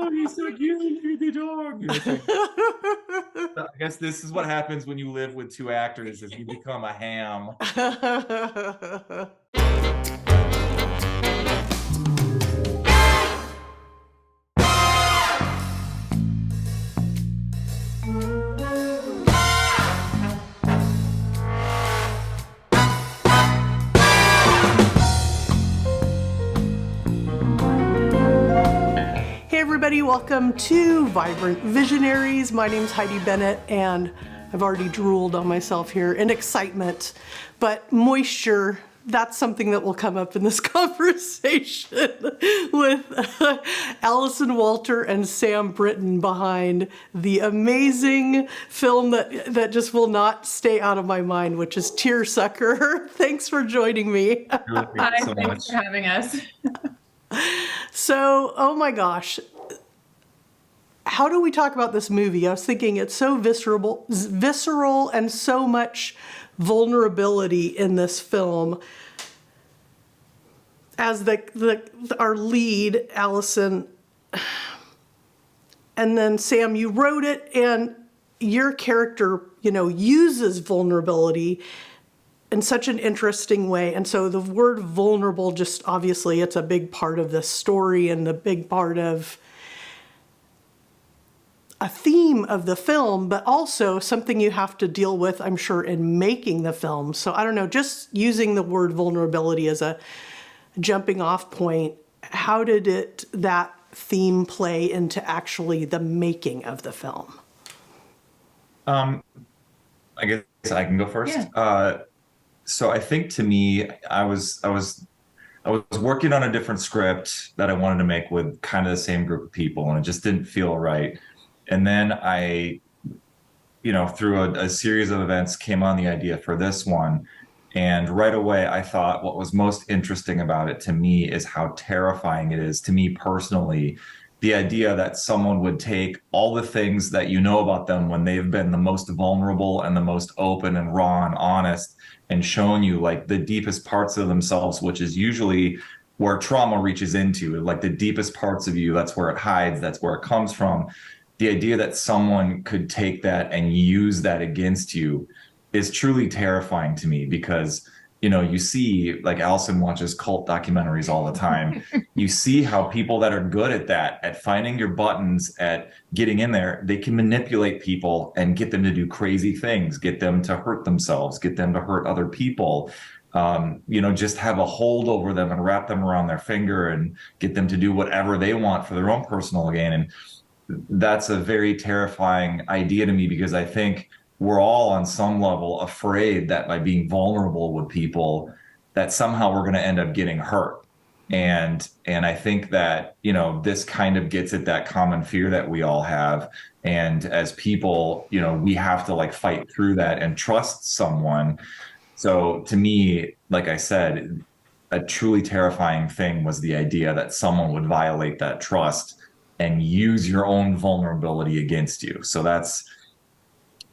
Oh, he's so cute. Look at the dog. I guess this is what happens when you live with two actors: is you become a ham. Hey everybody, welcome to Vibrant Visionaries. My name's Heidi Bennett, and I've already drooled on myself here in excitement, but moisture, that's something that will come up in this conversation with Allison Walter and Sam Brittan behind the amazing film that just will not stay out of my mind, which is Tearsucker. Thanks for joining me. Hi, thanks for having us. So, oh my gosh, how do we talk about this movie? I was thinking it's so visceral and so much vulnerability in this film. As our lead, Allison, and then Sam, you wrote it, and your character, uses vulnerability in such an interesting way. And so the word vulnerable, just obviously it's a big part of this story and a big part of a theme of the film, but also something you have to deal with, I'm sure, in making the film. So I don't know, just using the word vulnerability as a jumping off point, how did that theme play into actually the making of the film? I guess I can go first. Yeah. So I think, to me, I was working on a different script that I wanted to make with kind of the same group of people, and it just didn't feel right. And then I, through a series of events, came on the idea for this one. And right away, I thought what was most interesting about it to me is how terrifying it is to me personally. The idea that someone would take all the things that you know about them when they've been the most vulnerable and the most open and raw and honest, and shown you like the deepest parts of themselves, which is usually where trauma reaches into, like the deepest parts of you. That's where it hides. That's where it comes from. The idea that someone could take that and use that against you is truly terrifying to me, because you see, like, Allison watches cult documentaries all the time. You see how people that are good at that, at finding your buttons, at getting in there, they can manipulate people and get them to do crazy things, get them to hurt themselves, get them to hurt other people, just have a hold over them and wrap them around their finger and get them to do whatever they want for their own personal gain. And that's a very terrifying idea to me, because I think we're all on some level afraid that by being vulnerable with people, that somehow we're going to end up getting hurt. And I think that, this kind of gets at that common fear that we all have. And as people, we have to like fight through that and trust someone. So to me, like I said, a truly terrifying thing was the idea that someone would violate that trust and use your own vulnerability against you. So that's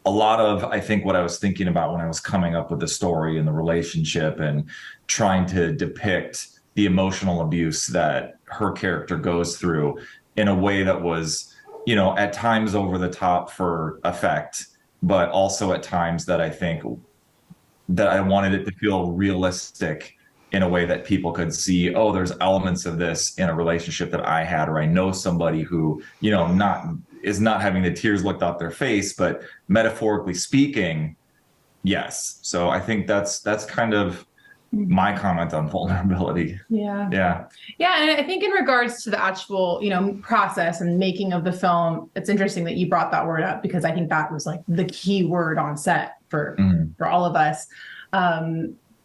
a lot of, I think, what I was thinking about when I was coming up with the story and the relationship and trying to depict the emotional abuse that her character goes through in a way that was, at times over the top for effect, but also at times that I think that I wanted it to feel realistic in a way that people could see, oh, there's elements of this in a relationship that I had, or I know somebody who, is not having the tears looked off their face, but metaphorically speaking, yes. So I think that's kind of my comment on vulnerability. Yeah. Yeah. Yeah. And I think in regards to the actual, process and making of the film, it's interesting that you brought that word up, because I think that was like the key word on set for all of us.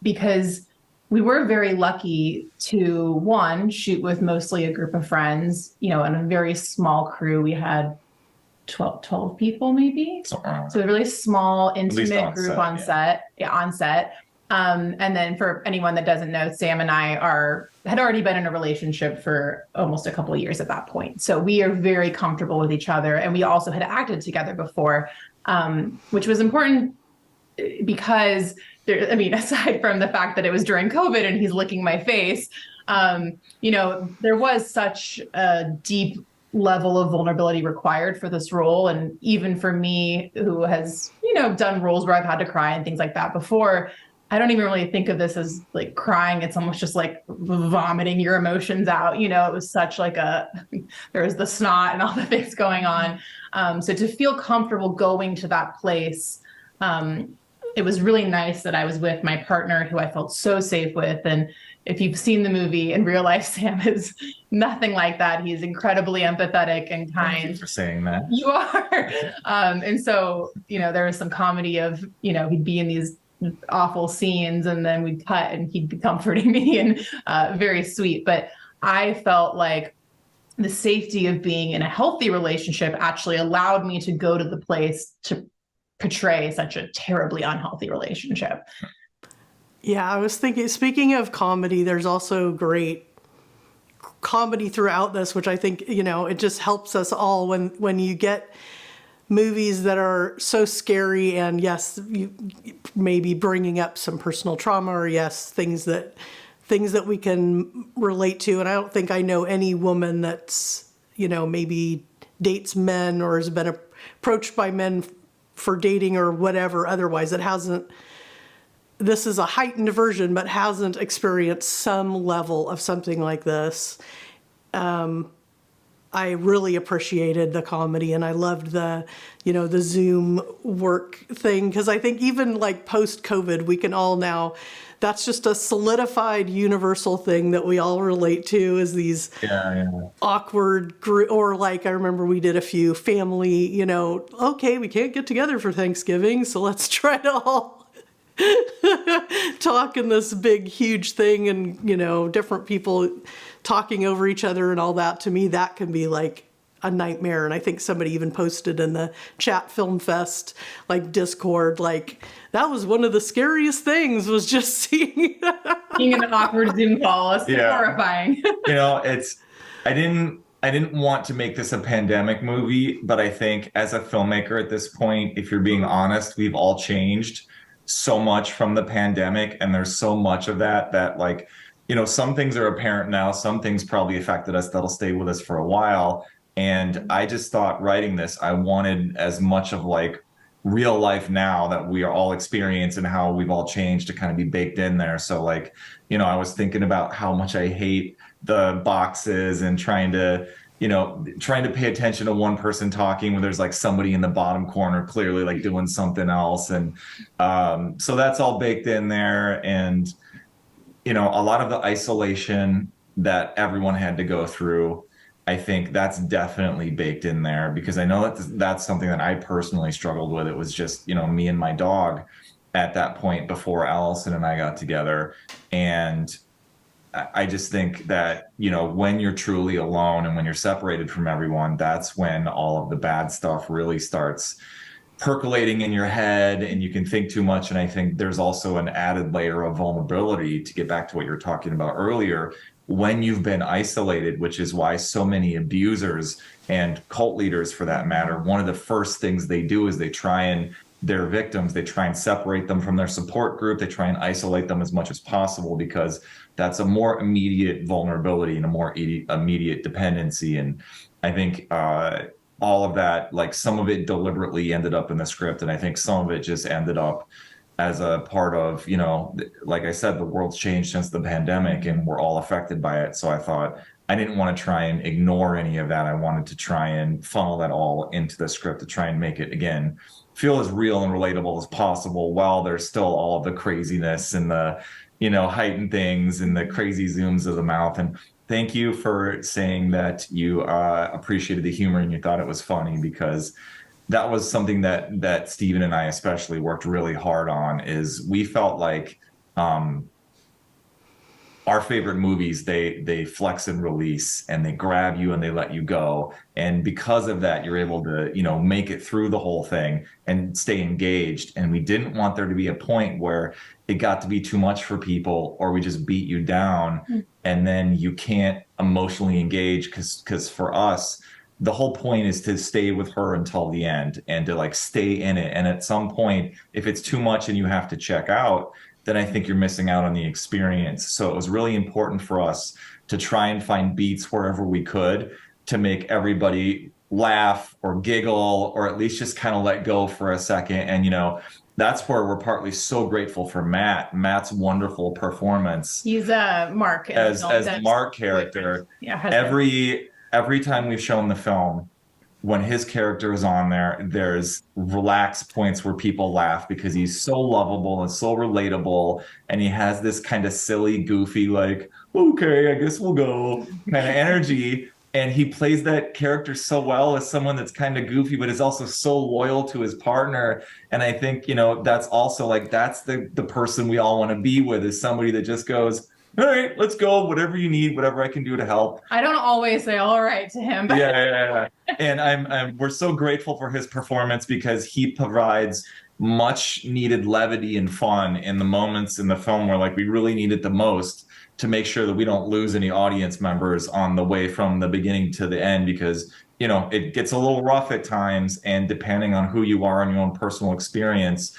Because we were very lucky to, one, shoot with mostly a group of friends, and a very small crew. We had 12 people maybe. So a really small, intimate group on set. And then for anyone that doesn't know, Sam and I had already been in a relationship for almost a couple of years at that point. So we are very comfortable with each other. And we also had acted together before, which was important because aside from the fact that it was during COVID and he's licking my face, there was such a deep level of vulnerability required for this role. And even for me, who has, done roles where I've had to cry and things like that before, I don't even really think of this as like crying. It's almost just like vomiting your emotions out. It was such like there was the snot and all the things going on. So to feel comfortable going to that place, it was really nice that I was with my partner who I felt so safe with. And if you've seen the movie and realize Sam is nothing like that, he's incredibly empathetic and kind. Thank you for saying that. You are. And so, there was some comedy of, he'd be in these awful scenes and then we'd cut and he'd be comforting me and very sweet. But I felt like the safety of being in a healthy relationship actually allowed me to go to the place to portray such a terribly unhealthy relationship. Yeah, I was thinking, speaking of comedy, there's also great comedy throughout this, which I think, it just helps us all when you get movies that are so scary and yes, you maybe bringing up some personal trauma or yes, things that we can relate to. And I don't think I know any woman that's, maybe dates men or has been approached by men for dating or whatever otherwise that hasn't, this is a heightened version, but hasn't experienced some level of something like this. I really appreciated the comedy and I loved the Zoom work thing. Cause I think even like post-COVID, we can all now, that's just a solidified universal thing that we all relate to is these awkward or like, I remember we did a few family, okay, we can't get together for Thanksgiving. So let's try to all talk in this big, huge thing and, different people talking over each other and all that. To me, that can be like a nightmare. And I think somebody even posted in the Chat Film Fest, like Discord, like that was one of the scariest things was just seeing being in an awkward Zoom call. It's horrifying. I didn't want to make this a pandemic movie, but I think as a filmmaker at this point, if you're being honest, we've all changed so much from the pandemic. And there's so much of that like, some things are apparent now, some things probably affected us that'll stay with us for a while. And I just thought writing this, I wanted as much of like real life now that we are all experiencing how we've all changed to kind of be baked in there. So like, I was thinking about how much I hate the boxes and trying to pay attention to one person talking when there's like somebody in the bottom corner clearly like doing something else. And so that's all baked in there. And, a lot of the isolation that everyone had to go through, I think that's definitely baked in there because I know that's something that I personally struggled with. It was just, me and my dog at that point before Allison and I got together. And I just think that, when you're truly alone and when you're separated from everyone, that's when all of the bad stuff really starts percolating in your head and you can think too much. And I think there's also an added layer of vulnerability to get back to what you were talking about earlier when you've been isolated, which is why so many abusers and cult leaders for that matter, one of the first things they do is they try and separate them from their support group. They try and isolate them as much as possible because that's a more immediate vulnerability and a more immediate dependency. And I think all of that, like some of it deliberately ended up in the script. And I think some of it just ended up as a part of, like I said, the world's changed since the pandemic and we're all affected by it. So I thought I didn't want to try and ignore any of that. I wanted to try and funnel that all into the script to try and make it, again, feel as real and relatable as possible while there's still all of the craziness and the, heightened things and the crazy zooms of the mouth. And thank you for saying that you appreciated the humor and you thought it was funny because that was something that Steven and I especially worked really hard on is we felt like our favorite movies, they flex and release and they grab you and they let you go. And because of that, you're able to, make it through the whole thing and stay engaged. And we didn't want there to be a point where it got to be too much for people or we just beat you down and then you can't emotionally engage because for us, the whole point is to stay with her until the end and to like stay in it. And at some point, if it's too much and you have to check out, then I think you're missing out on the experience. So it was really important for us to try and find beats wherever we could to make everybody laugh or giggle or at least just kind of let go for a second. And, that's where we're partly so grateful for Matt's wonderful performance. He's Mark as the Mark character. Yeah, every time we've shown the film, when his character is on there, there's relaxed points where people laugh because he's so lovable and so relatable, and he has this kind of silly, goofy, like, okay, I guess we'll go kind of energy. And he plays that character so well as someone that's kind of goofy, but is also so loyal to his partner. And I think, that's also like, that's the person we all want to be with, is somebody that just goes, all right, let's go. Whatever you need, whatever I can do to help. I don't always say all right to him, but yeah. And we're so grateful for his performance because he provides much needed levity and fun in the moments in the film where like we really need it the most, to make sure that we don't lose any audience members on the way from the beginning to the end, because it gets a little rough at times, and depending on who you are and your own personal experience,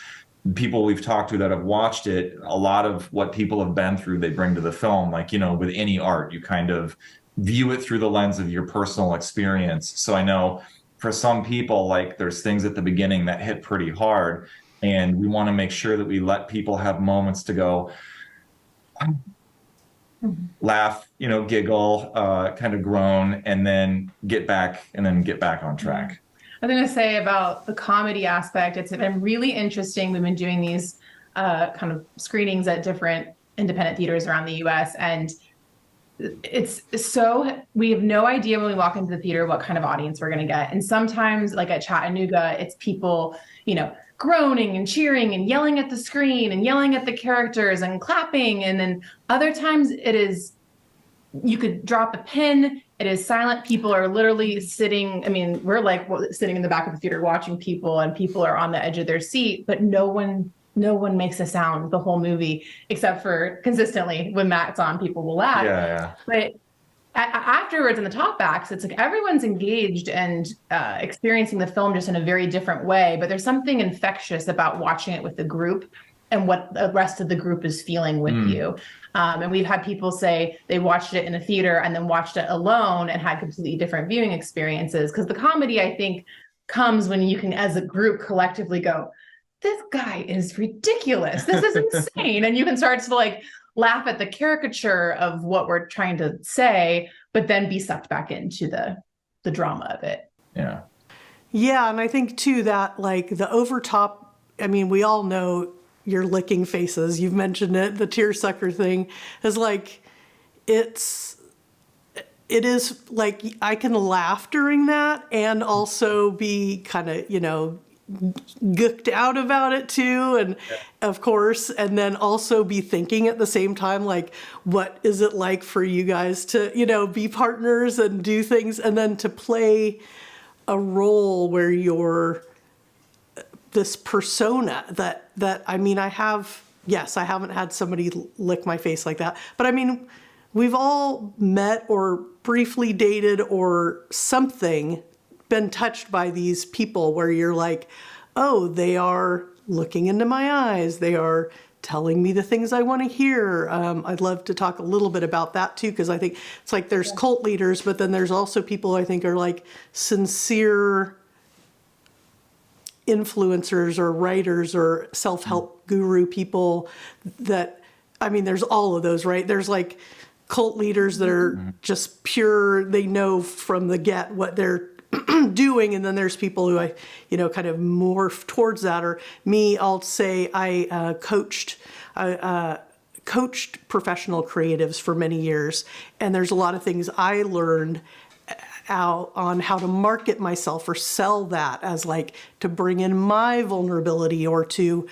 people we've talked to that have watched it, a lot of what people have been through, they bring to the film. Like, with any art, you kind of view it through the lens of your personal experience. So I know for some people, like, there's things at the beginning that hit pretty hard, and we want to make sure that we let people have moments to go, laugh, giggle, kind of groan, and then get back on track. I was going to say about the comedy aspect, it's been really interesting. We've been doing these kind of screenings at different independent theaters around the US, and we have no idea when we walk into the theater what kind of audience we're going to get. And sometimes, like at Chattanooga, it's people, groaning and cheering and yelling at the screen and yelling at the characters and clapping. And then other times it is, you could drop a pin. It is silent. People are literally sitting. I mean, we're like sitting in the back of the theater watching people, and people are on the edge of their seat, but no one makes a sound the whole movie, except for consistently when Matt's on, people will laugh. Yeah. But afterwards in the talkbacks, it's like everyone's engaged and experiencing the film just in a very different way. But there's something infectious about watching it with the group and what the rest of the group is feeling with you. And we've had people say they watched it in a theater and then watched it alone and had completely different viewing experiences. Because the comedy, I think, comes when you can, as a group, collectively go, this guy is ridiculous. This is insane. And you can start to like laugh at the caricature of what we're trying to say, but then be sucked back into the drama of it. Yeah. Yeah. And I think too that like the overtop, I mean, we all know you're licking faces. You've mentioned it. The tearsucker thing is like, it is like, I can laugh during that and also be kind of, gooked out about it too, and of course, and then also be thinking at the same time, like, what is it like for you guys to be partners and do things, and then to play a role where you're this persona that I mean, I haven't had somebody lick my face like that, but I mean, we've all met or briefly dated or something, been touched by these people where you're like, oh, they are looking into my eyes. They are telling me the things I want to hear. I'd love to talk a little bit about that too, because I think it's like there's cult leaders, but then there's also people I think are like sincere influencers or writers or self-help guru people that, I mean, there's all of those, right? There's like cult leaders that are just pure, they know from the get what they're doing, and then there's people who I kind of morph towards that. Or me, I'll say I coached professional creatives for many years, and there's a lot of things I learned out on how to market myself or sell that as like to bring in my vulnerability, or to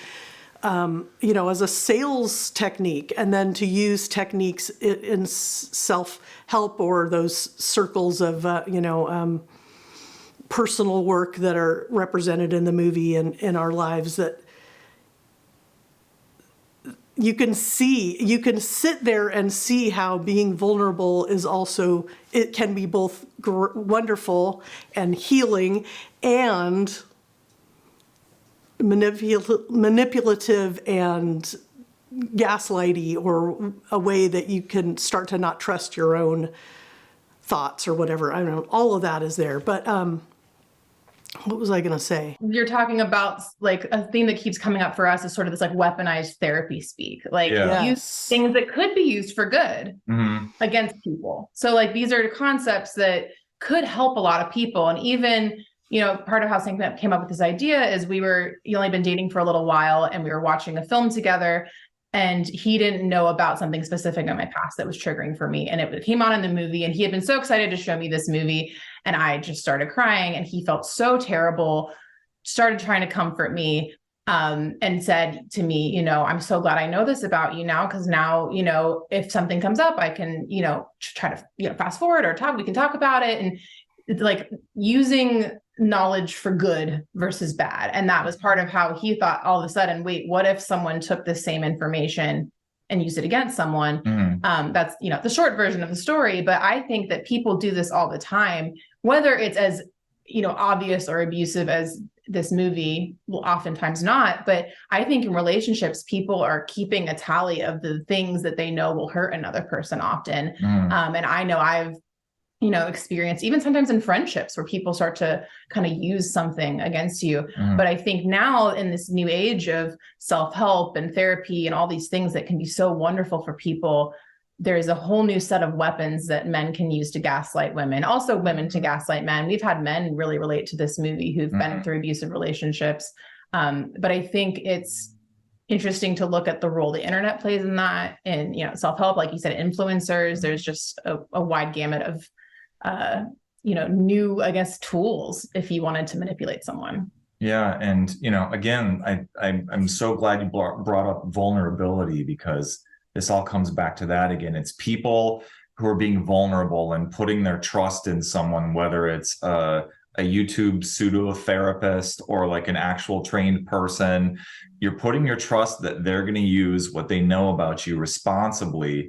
as a sales technique, and then to use techniques in self-help or those circles of personal work that are represented in the movie and in our lives, that you can sit there and see how being vulnerable is also, it can be both wonderful and healing and manipulative and gaslighty, or a way that you can start to not trust your own thoughts or whatever. I don't know. All of that is there. But what was I going to say? You're talking about like a theme that keeps coming up for us is sort of this like weaponized therapy speak, like use things that could be used for good against people. So like these are concepts that could help a lot of people. And even, you know, part of how Sam came up with this idea is you only been dating for a little while and we were watching a film together and he didn't know about something specific in my past that was triggering for me. And it came on in the movie and he had been so excited to show me this movie. And I just started crying and he felt so terrible, started trying to comfort me, and said to me, you know, I'm so glad I know this about you now. Cause now, you know, if something comes up, I can, you know, try to, you know, fast forward or we can talk about it. And it's like using knowledge for good versus bad. And that was part of how he thought all of a sudden, wait, what if someone took the same information and used it against someone? That's, you know, the short version of the story. But I think that people do this all the time, whether it's as, you know, obvious or abusive as this movie, well, oftentimes not. But I think in relationships, people are keeping a tally of the things that they know will hurt another person often. And I know I've, you know, experienced even sometimes in friendships where people start to kind of use something against you. But I think now in this new age of self-help and therapy and all these things that can be so wonderful for people, there's a whole new set of weapons that men can use to gaslight women, also women to gaslight men. We've had men really relate to this movie who've been through abusive relationships. But I think it's interesting to look at the role the internet plays in that. And, you know, self-help, like you said, influencers, there's just a wide gamut of, you know, new, I guess, tools if you wanted to manipulate someone. Yeah. And, you know, again, I'm so glad you brought up vulnerability, because this all comes back to that again. It's people who are being vulnerable and putting their trust in someone, whether it's a YouTube pseudo therapist or like an actual trained person. You're putting your trust that they're going to use what they know about you responsibly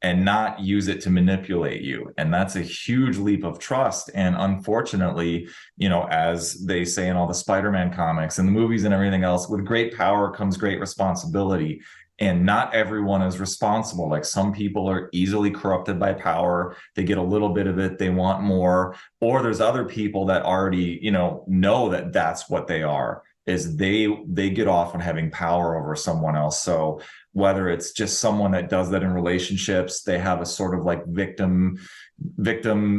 and not use it to manipulate you. And that's a huge leap of trust. And unfortunately, you know, as they say in all the Spider-Man comics and the movies and everything else, with great power comes great responsibility. And not everyone is responsible. Like some people are easily corrupted by power. They get a little bit of it, they want more. Or there's other people that already, you know that that's what they are, is they get off on having power over someone else. So whether it's just someone that does that in relationships, they have a sort of like victim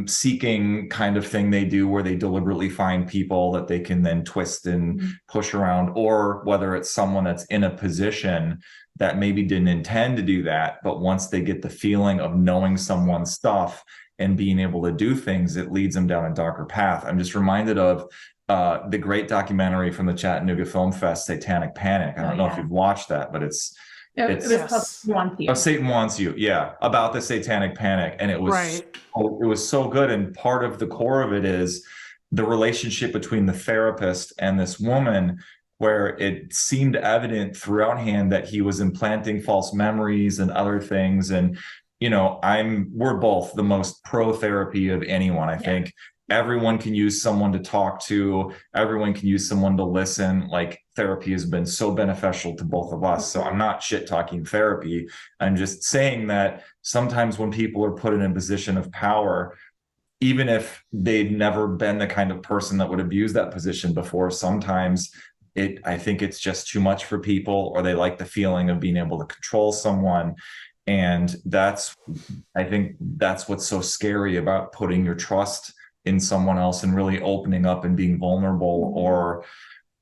seeking kind of thing they do, where they deliberately find people that they can then twist and push around, or whether it's someone that's in a position that maybe didn't intend to do that, but once they get the feeling of knowing someone's stuff and being able to do things, it leads them down a darker path. I'm just reminded of the great documentary from the Chattanooga Film Fest, Satanic Panic. I don't know if you've watched that, but it's called Satan Wants You. Satan Wants You, yeah, about the Satanic Panic. And it was so good. And part of the core of it is the relationship between the therapist and this woman, where it seemed evident throughout hand that he was implanting false memories and other things. And, you know, we're both the most pro therapy of anyone. I think everyone can use someone to talk to. Everyone can use someone to listen. Like, therapy has been so beneficial to both of us. So I'm not shit talking therapy. I'm just saying that sometimes when people are put in a position of power, even if they've never been the kind of person that would abuse that position before, sometimes I think it's just too much for people, or they like the feeling of being able to control someone. And I think that's what's so scary about putting your trust in someone else and really opening up and being vulnerable, or,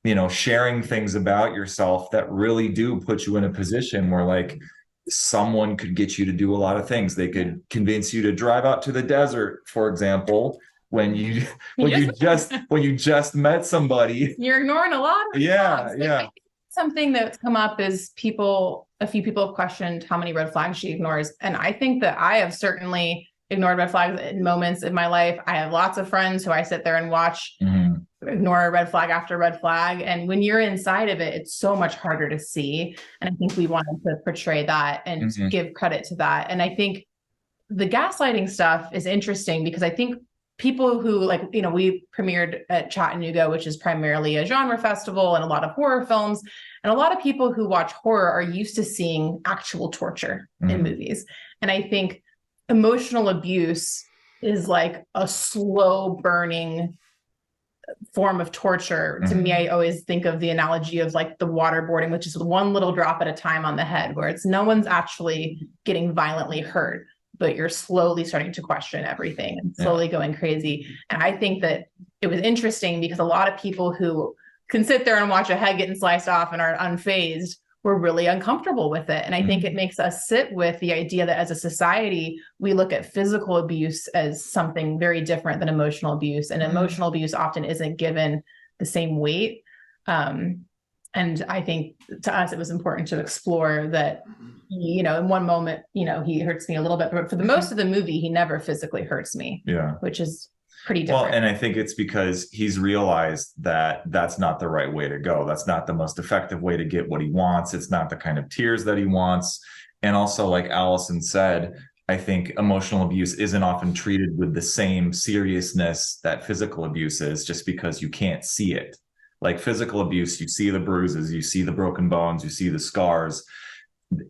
you know, sharing things about yourself that really do put you in a position where, like, someone could get you to do a lot of things. They could convince you to drive out to the desert, for example, when you just met somebody. You're ignoring a lot of yeah. Something that's come up is a few people have questioned how many red flags she ignores. And I think that I have certainly ignored red flags in moments in my life. I have lots of friends who I sit there and watch ignore a red flag after red flag. And when you're inside of it, it's so much harder to see. And I think we wanted to portray that and give credit to that. And I think the gaslighting stuff is interesting because I think people who, like, you know, we premiered at Chattanooga, which is primarily a genre festival and a lot of horror films. And a lot of people who watch horror are used to seeing actual torture in movies. And I think emotional abuse is like a slow burning form of torture. To me, I always think of the analogy of like the waterboarding, which is one little drop at a time on the head, where it's no one's actually getting violently hurt, but you're slowly starting to question everything and slowly going crazy. And I think that it was interesting because a lot of people who can sit there and watch a head getting sliced off and are unfazed were really uncomfortable with it. And I think it makes us sit with the idea that as a society, we look at physical abuse as something very different than emotional abuse. And emotional abuse often isn't given the same weight. And I think to us, it was important to explore that, you know, in one moment, you know, he hurts me a little bit, but for the most of the movie, he never physically hurts me. Yeah. Which is pretty different. Well, and I think it's because he's realized that that's not the right way to go. That's not the most effective way to get what he wants. It's not the kind of tears that he wants. And also, like Allison said, I think emotional abuse isn't often treated with the same seriousness that physical abuse is, just because you can't see it. Like physical abuse, you see the bruises, you see the broken bones, you see the scars.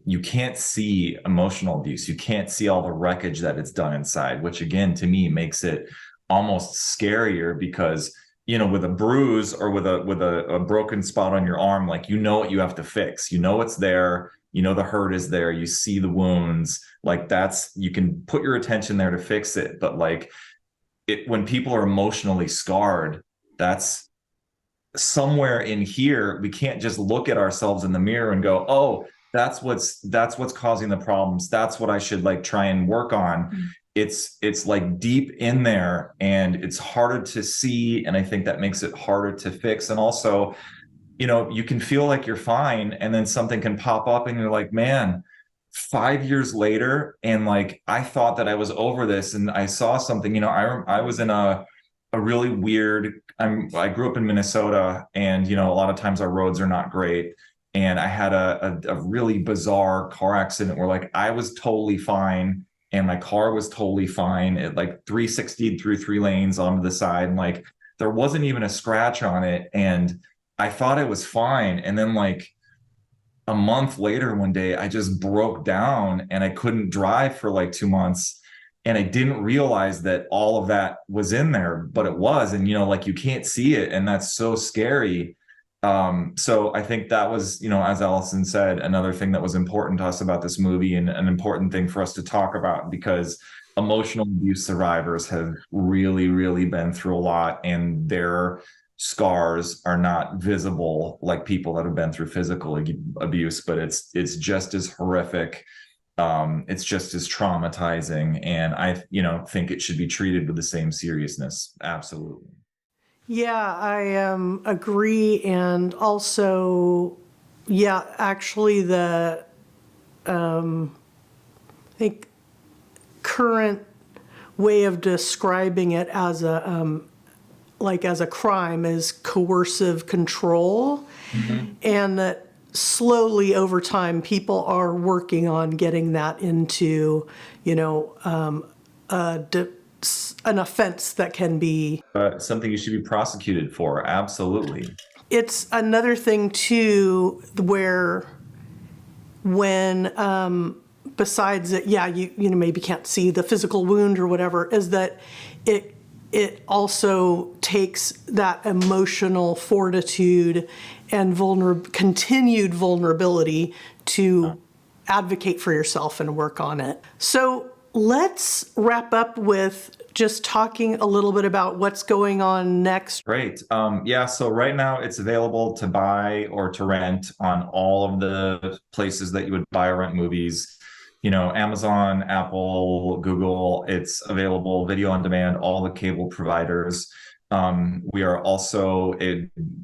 You can't see emotional abuse. You can't see all the wreckage that it's done inside, which again, to me, makes it almost scarier, because, you know, with a bruise or with a broken spot on your arm, like, you know what you have to fix, you know it's there, you know the hurt is there, you see the wounds, like that's, you can put your attention there to fix it. But like when people are emotionally scarred, that's somewhere in here. We can't just look at ourselves in the mirror and go, oh, that's what's causing the problems, that's what I should like try and work on. It's like deep in there, and it's harder to see, and I think that makes it harder to fix. And also, you know, you can feel like you're fine, and then something can pop up and you're like, man, 5 years later, and like I thought that I was over this, and I saw something. You know, I was in a really weird, I grew up in Minnesota, and you know, a lot of times our roads are not great. And I had a really bizarre car accident where like I was totally fine and my car was totally fine. It like 360'd through 3 lanes onto the side, and like there wasn't even a scratch on it. And I thought it was fine. And then like a month later, one day, I just broke down and I couldn't drive for like 2 months. And I didn't realize that all of that was in there, but it was. And, you know, like you can't see it. And that's so scary. So I think that was, you know, as Allison said, another thing that was important to us about this movie, and an important thing for us to talk about, because emotional abuse survivors have really, really been through a lot, and their scars are not visible like people that have been through physical abuse, but it's just as horrific. It's just as traumatizing. And I, you know, think it should be treated with the same seriousness. Absolutely. Yeah, I agree. And also, yeah, actually the, I think current way of describing it as a, like as a crime is coercive control. And that slowly over time, people are working on getting that into, you know, an offense that can be something you should be prosecuted for. Absolutely. It's another thing too, where when besides it, yeah, you know, maybe can't see the physical wound or whatever, is that it also takes that emotional fortitude and continued vulnerability to advocate for yourself and work on it. So let's wrap up with just talking a little bit about what's going on next. Great. Yeah, so right now it's available to buy or to rent on all of the places that you would buy or rent movies. You know, Amazon, Apple, Google. It's available video on demand, all the cable providers. We are also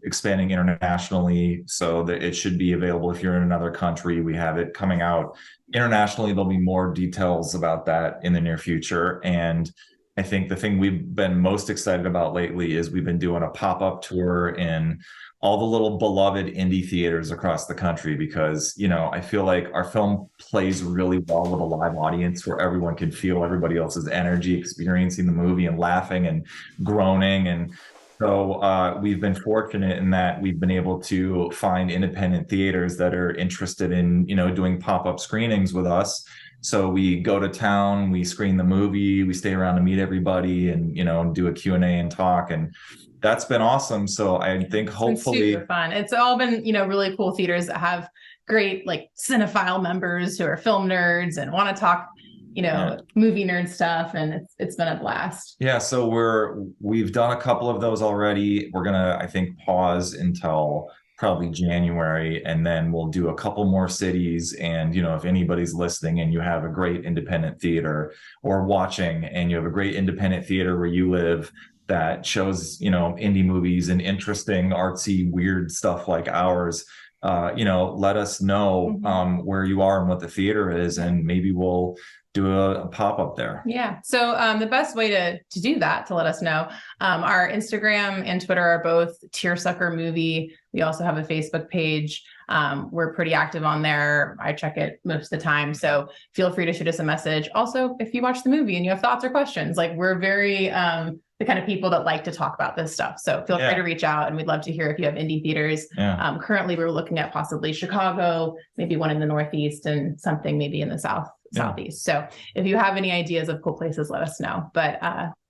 expanding internationally, so that it should be available if you're in another country. We have it coming out internationally. There'll be more details about that in the near future. And I think the thing we've been most excited about lately is we've been doing a pop-up tour in all the little beloved indie theaters across the country, because, you know, I feel like our film plays really well with a live audience where everyone can feel everybody else's energy, experiencing the movie and laughing and groaning. And so we've been fortunate in that we've been able to find independent theaters that are interested in, you know, doing pop-up screenings with us. So we go to town, we screen the movie, we stay around to meet everybody and, do a Q&A and talk. And that's been awesome. So I think hopefully It's super fun. It's all been, really cool theaters that have great like cinephile members who are film nerds and want to talk, movie nerd stuff. And it's been a blast. Yeah. So we've done a couple of those already. We're going to, I think, pause until probably January, and then we'll do a couple more cities. And, if anybody's listening and you have a great independent theater or watching and you have a great independent theater where you live that shows, indie movies and interesting, artsy, weird stuff like ours, let us know where you are and what the theater is, and maybe we'll do a pop-up there. Yeah. So the best way to do that, to let us know, our Instagram and Twitter are both Tearsucker Movie. We also have a Facebook page. We're pretty active on there. I check it most of the time. So feel free to shoot us a message. Also, if you watch the movie and you have thoughts or questions, like we're very the kind of people that like to talk about this stuff. So feel free to reach out, and we'd love to hear if you have indie theaters. Yeah. Currently, we're looking at possibly Chicago, maybe one in the Northeast, and something maybe in the Southeast. So if you have any ideas of cool places, let us know. But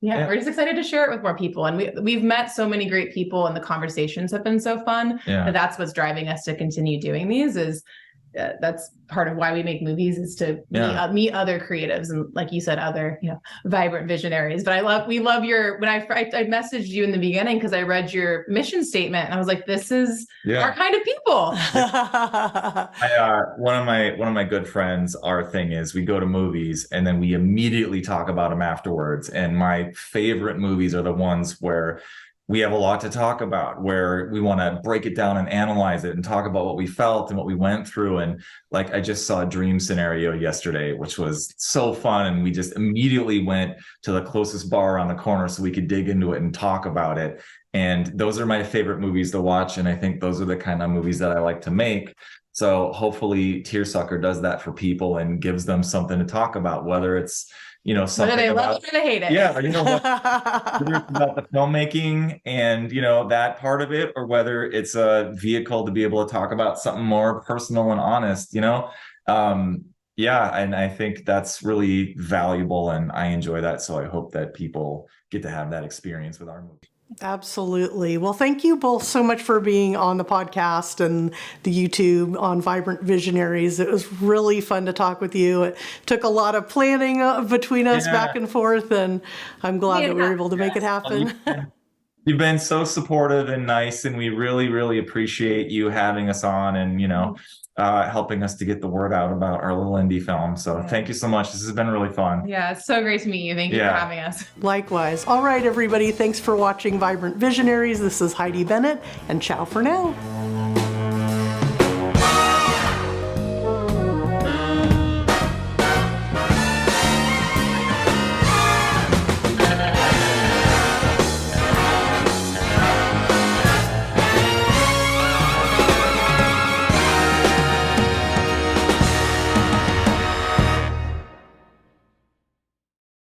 we're just excited to share it with more people. And we've met so many great people, and the conversations have been so fun. Yeah. That's what's driving us to continue doing these. Is that's part of why we make movies, is to meet other creatives, and like you said, other vibrant visionaries. But we love your, when I messaged you in the beginning because I read your mission statement and I was like, this is our kind of people. One of my good friends, our thing is we go to movies and then we immediately talk about them afterwards. And my favorite movies are the ones where we have a lot to talk about, where we want to break it down and analyze it and talk about what we felt and what we went through. And like, I just saw a Dream Scenario yesterday, which was so fun. And we just immediately went to the closest bar on the corner so we could dig into it and talk about it. And those are my favorite movies to watch. And I think those are the kind of movies that I like to make. So hopefully Tearsucker does that for people and gives them something to talk about, whether it's, something whether they about, love it or they hate it. Yeah, whether it's about the filmmaking and, that part of it, or whether it's a vehicle to be able to talk about something more personal and honest, and I think that's really valuable, and I enjoy that. So I hope that people get to have that experience with our movie. Absolutely. Well, thank you both so much for being on the podcast and the YouTube on Vibrant Visionaries. It was really fun to talk with you. It took a lot of planning between us back and forth, and I'm glad that we were able to make it happen. You've been so supportive and nice, and we really, really appreciate you having us on and, helping us to get the word out about our little indie film. So thank you so much. This has been really fun. Yeah, it's so great to meet you. Thank you for having us. Likewise. All right, everybody. Thanks for watching Vibrant Visionaries. This is Heidi Bennett, and ciao for now.